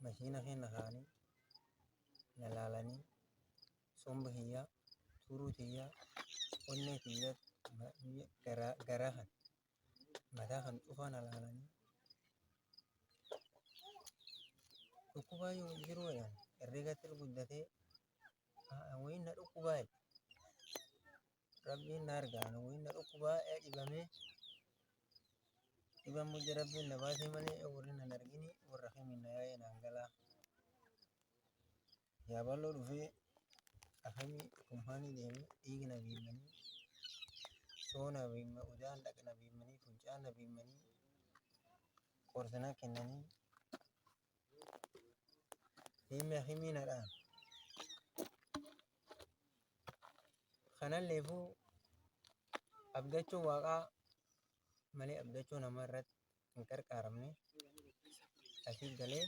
ماشينا خينا خاني نلالني صوم هي تروت هي قلنا هي جراهن مداخن أفانا لالني ركوباي وجرو يعني الرجال الجدتي وين ركوباي ربي نارجع وين ركوباي إبامه إبام مجرب النباتي ملي ورنا نرجني ورخيم النهاية نانجلا يا بالو في أخمي كمهاني ديمي إيجنا بيمني سونا بيم ودان لكنا بيمني فنجانا بيمني قرصنا كنني ديمي أخمينا الآن خنا اللي فو أبدأتو واقع ملي أبدأتو نمرت نكر كارمني أكيد قلي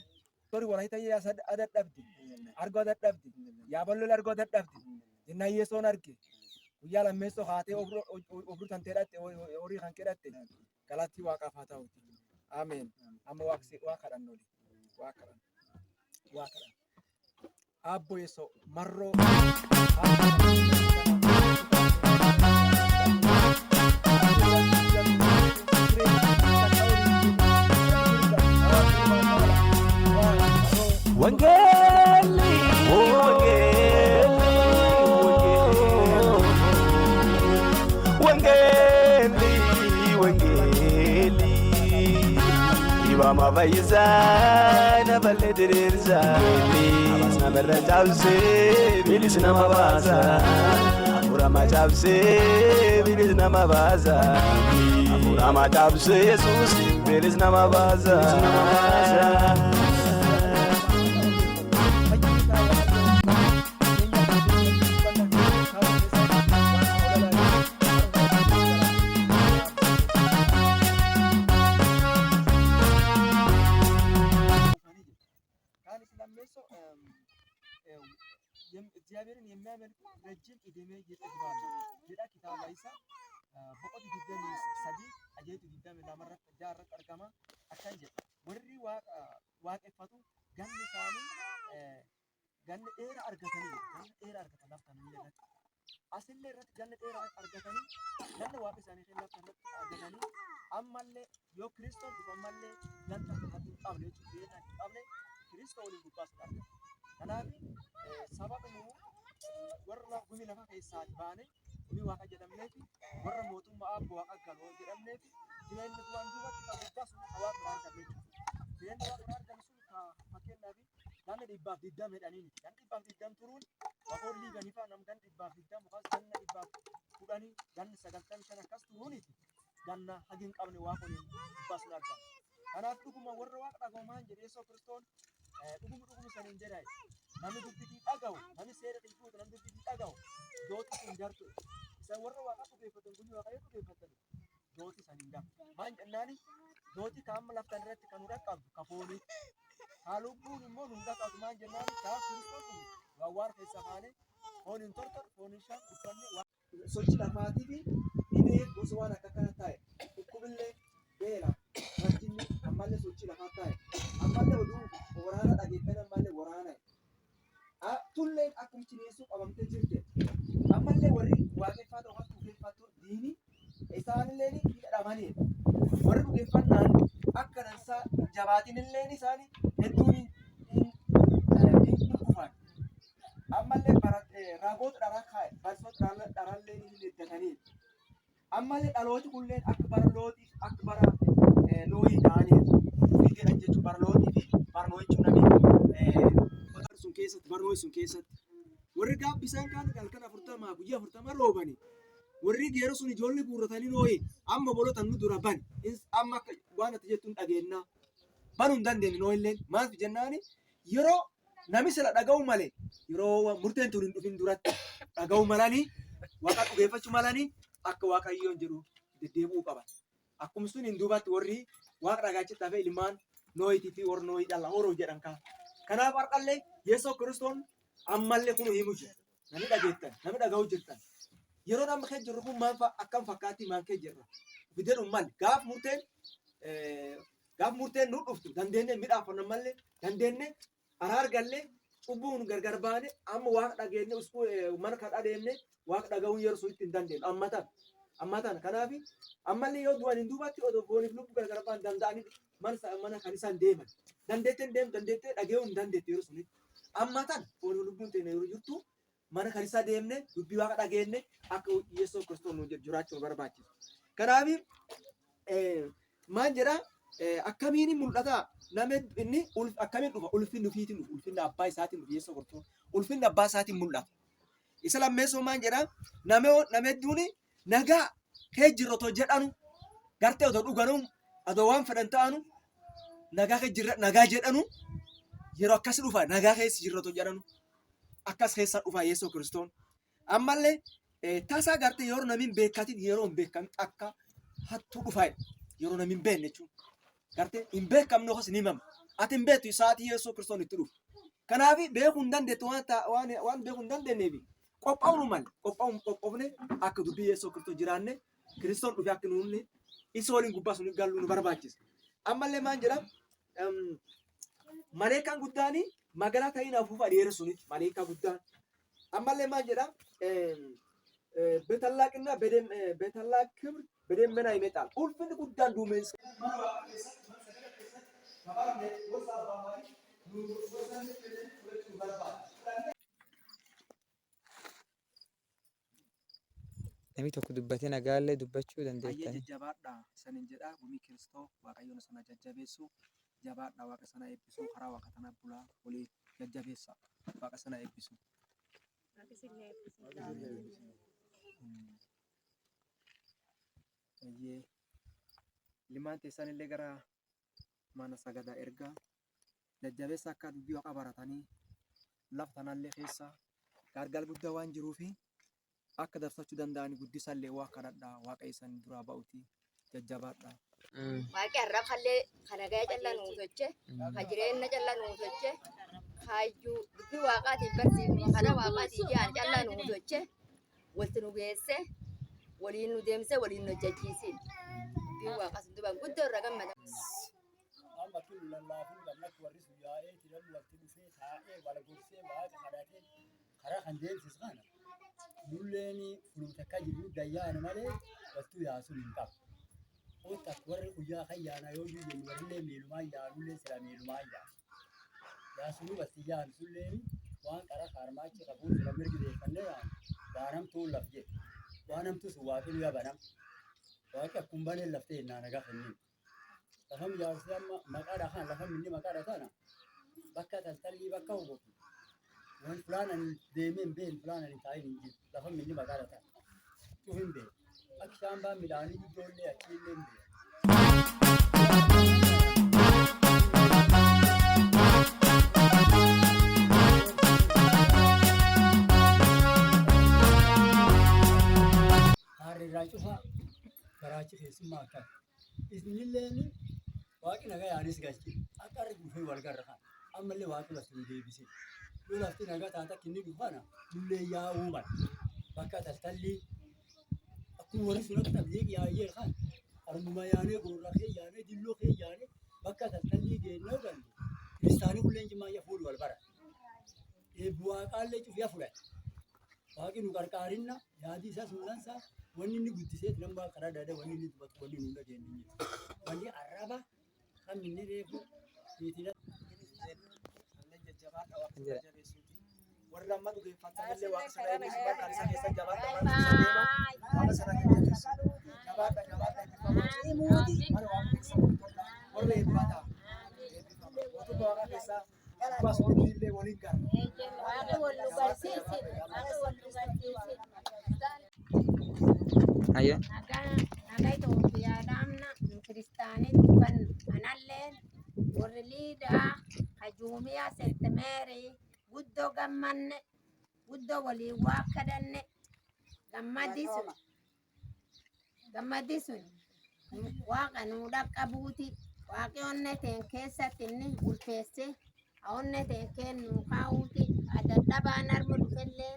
tori walaita ya sad adat dabdi argo adat dabdi ya ballo argo adat dabdi inna yeson arge guyyaa lammeessoo haatee obru tan teedhatte horii kan kedhatte galatti waaqaaf haa ta'uti ameen amma waa kadhannoli waa kadhan waa kadhan abbo yeso marroo Wangeli, Wangeli, Wangeli, Ibama Vaizana Valedirizani, Abasna Bertajavse, Bilisna Mavaza, Amurama Javse, Bilisna Mavaza, Amurama Javse, Jesus, Bilisna Mavaza. እግዚአብሔርን የሚያመልክ ረጅም ዕድሜ ይጠግባል jedha kitaaba isaa boqotu digdamii sadii ajeetu digdamii lamarratti jaarratti argama akkan jedha warri waaqeffatu ganni isaanii ganna dheeraa argatanii ganna dheeraa argatan laftan illee irratti asillee irratti ganna dheeraa argatanii ganna waaqa isaanii kan laftan irratti argatanii ammallee yoo kiristoon dhufu ammallee ganta irratti hin qabne jechuudha beekan hin qabne kiristoo waliin gubbaas argata kanaaf sababa nu warra gumi lafa keessaati baane gumi waaqa jedhamneefi warra mootummaa abbo waaqa galoo jedhamneefi jireenyi duraan duubatti kan guddaa sun hawaa biraa argame jechuudha. Jireenyi waaqa biraa argame sun fakkeenyaaf ganna dhibbaaf digdam jedhaniini ganna dhibbaaf digdam turuun wafoon liiganii fa'a nam ganna dhibbaaf digdam yookaas ganna dhibbaaf kudhanii ganna sagaltamii shan akkas turuuniti ganna hagi hin qabne waaqoliin gubbaa sun argama. Kanaaf dhuguma warra waaqa dhagahumaan jedhe Yesuus Kiristoon dhuguma saniin jedha namni dubbitii dhagahu namni seera tilfuutu namni dubbitii dhagahu dooti sun jartu isa warra waaqa dhugeeffatan guyyaa waaqayyo dhugeeffatan dooti saniin dartu maan jennaani dooti kaamma laftan irratti kan hunda qabdu kafoonii haalubbuun immoo hunda qabdu maan jennaani kaaf kiristootu waan keessa kaane foon hin tortor foon hin shaan uffanne sochi lafaatii fi dhibee gosa waan akka kana taa'e dhukkubillee beela rajjinni ammallee sochi lafaa taa'e ammallee oduu waraana dhageeffatan ammallee waraana tulleen akkuma cineessuu qabamtee jirte ammallee warri waaqeffata waan dhugeeffatu diini isaanillee ni hidhamanii warri dhugeeffannaan akka dansaa jabaatinillee isaanii hedduun hin dhufan ammallee ragoota dharaa kaa'e barsoota dharaallee ni heddatanii ammallee dhalooti kulleen akka barlootiif akka bara nooyii ta'anii fiigeedhan jechuun barlootii fi barnoo jechuun namni sun keessatti barnoo sun keessatti warri gaabbisaan kaan halkan 40 guyyaa 40 roobani warri geero sun ijoollee guurratanii nooyi amma bolotan nu dura bani amma akka waan ati jettuun dhageenyaa banuu hin dandeenye nooyilleen maaf jennaani yeroo nami sila dhaga'u malee yeroo murteen tun hin dhufin duratti dhaga'u malanii waaqa dhugeeffachuu malanii akka waaqayyoon jedhu deddeebi'uu qaban akkuma sun hin duubatti warri waaqa dhagaachitti hafee ilmaan nooyitii fi warra nooyii dhala horoo jedhan kaan kanaaf har'allee Yesuus Kiristoon ammallee kun himu jira namni dhageettan namni dhaga'u jirtan yeroo amma kee jirru kun maal akkam fakkaatti maal kee jirra fideedhuun maal gaaf murteen gaaf murteen nu dhuftu dandeenne midhaafanna malee dandeenne araar gallee cubbuun gargar baane amma waaqa dhageenne usku mana kadhaa deemne waaqa dhaga'uun yeroo sun itti hin dandeenyu ammatan kanaafi ammallee yoo du'an hin duubatti odoo fooniif lubbu gargar baan danda'anii mana kan isaan deeman dandeettee dhaga'uu hin dandeettu yeroo sunitti ammatan fooniif lubbuun teenya yeroo jirtu mana kan isaa deemne dubbii waaqa dhageenne akka Yesuus Kiristoos nu jiraachuu barbaachisu. Kanaafi maal jedha akkamiin mul'ata nama inni akkamiin dhufa ulfinni ofiitiin dhufu ulfinni abbaa isaatiin dhufu Yesuus Kiristoos ulfinni abbaa isaatiin mul'ata. Isa lammeessoo maal jedha nama hedduun nagaa kee jirrotoo jedhanu gartee otoo dhuganu adoo waan fedhan ta'anu nagaa jedhanu yeroo akkas dhufa nagaa keessa jirrotoo jedhanu akkas keessa dhufa Yesuus Kiristoos. Ammallee tasaa gartee yeroo namiin beekatiin yeroo hin beekamin akka hattuu dhufa yeroo namiin beekne jechuudha. Gartee hin beekamne hos ni mama. Ati hin beektu isaatii Yesuus Kiristoos itti dhufu. Kanaaf beekuu hin dandeettu waan beekuu hin dandeenyeef qophaa'uu malee qophoofne akka dubbii Yesuus Kiristoos jiraanne Kiristoos dhufe akka nuunne isa waliin gubbaa sun galuu nu barbaachisa. Ammallee maal jedha maleekaan guddaanii magaalaa ta'in afuufa dheeraa sunitti maleekaa guddaan. Ammallee maal jedha beetallaaqinna beetallaaq kibir bedeemmena ይመጣል ulfinni guddaan duumessa. Namni tokko dubbatee nagaallee dubbachuu dandeettan. Ayya jajjabaadha sanin jedha gumii Kiristoos Waaqayyoon sana jajjabeessu jabaadha waaqa sana eebbisu karaa waaqa kana bulaa walii jajjabeessa waaqa sana eebbisu. Ayyee limaan teessan illee gara mana sagadaa ergaa jajjabeessa akka dubbii waaqa baratanii lafa tanallee keessa gargaar guddaa waan jiruufi akka darsachuu danda'anii guddisallee waa kadhadhaa waaqa isaan duraa ba'uti jajjabaadha. Waaqni arrafallee kan nagaa callaa nuu soche kan jireenya callaa nuu soche kaayyuu dubbii waaqaatiin barsiifnu kana waaqaatiin jaan callaa nuu soche walitti nu geesse waliin nu deemse waliin nu hojjechiisin dubbii waaqaa sun duban guddoo irra gammada. Amma kun lallaafin gamnatti warri sun yaa'ee tiran lafti dhufee taa'ee wal gorsee waaqa kadhatee karaa kan deemsisu kana nulleeni funuunsa akka jiru dayyaana malee wattuu yaasuun hin qabu. Oota warri guyyaa kan yaana yoo jennu warrillee miilumaa yaanullee sira miilumaa yaana. Yaasunu basti yaan sulleeni waan qara kaarmaachi qabuun sira mirgi deeffannee yaanu baanamtuu laf jedhe. Waanamtu sun waaqni yabanam. Waaqni akkuma banee laftee innaan nagaa kennin. Lafam yaasuu amma maqaadha kan lafam inni maqaadha tana bakka taltallii bakka hubotu. Waan fulaanan deemeen been fulaanan hin taa'in hin jiru. Lafam inni maqaadha tana. Cufin been. Akka isaan baan midhaanii guddoollee achiillee hin been. Harrirraa cufaa garaachi keessummaa akka isinillee waaqni nagaa yaanis galchi akka arri dhufee wal garra kan ammallee waaqni lafti nu deebise yoo lafti nagaa taata kinni dhufana nullee yaa'uu mala bakka taltallii akkuma warri sun akka tableeq yaa'ee kan armuma yaanee gurra kee yaanee dilloo kee yaanee bakka taltallii geennoo galle kiristaanii kulleen jimaa fuudhu wal bara eebbi waaqaallee cufee fudhate waaqni nu qarqaarinna yaadii isaa suulansaa wanni inni guddisee nama karaa daadaa wanni inni dubbatu wanni nu dhageenye wanni arraba kan inni reefu niitila jajjabaadha waaqa jajjabeessuuti warra amma dhugeeffatanillee waaqa sana eebbisu bakka isa keessa jabaadha waaqa sana jajjabeessu jabaadha mana waaqa keessa warra eebbata mootummaa waaqa keessaa abbas waliillee waliin gara Ayya. Nagaa Itoophiyaadhaamna kiristaanii dubban analleen warri liidaa hajuumiyaa sentimeerii guddoo gammanne guddoo waliin waa kadhanne gammaddi sun waaqa nuu dhaqqabuuti waaqi onne teen keessatti inni ulfeesse onne teen keen nuu kaa'uuti adadhabaan armu dhufellee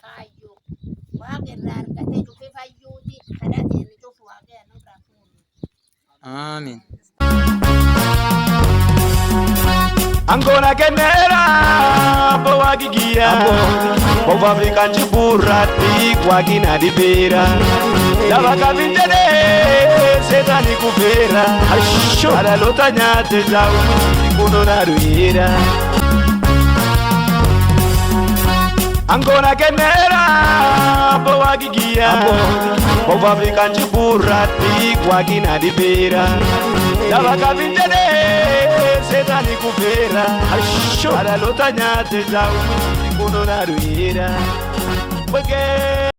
kaayyoo waaqi irraa argatee dhufe fayyuuti kadhateen cufu waaqi anurraa fuudhu. Amiin. Angona kenera bawagi gia Bobabi kanji burati wagina di pera Dava kavindene setani kuvera Ada lotanya te jau kuno naruira Angona kenera bawagi gia Bobabi kanji burati wagina di pera Dava kavindene setani kuvera Ada lotanya te jau kuno naruira Porque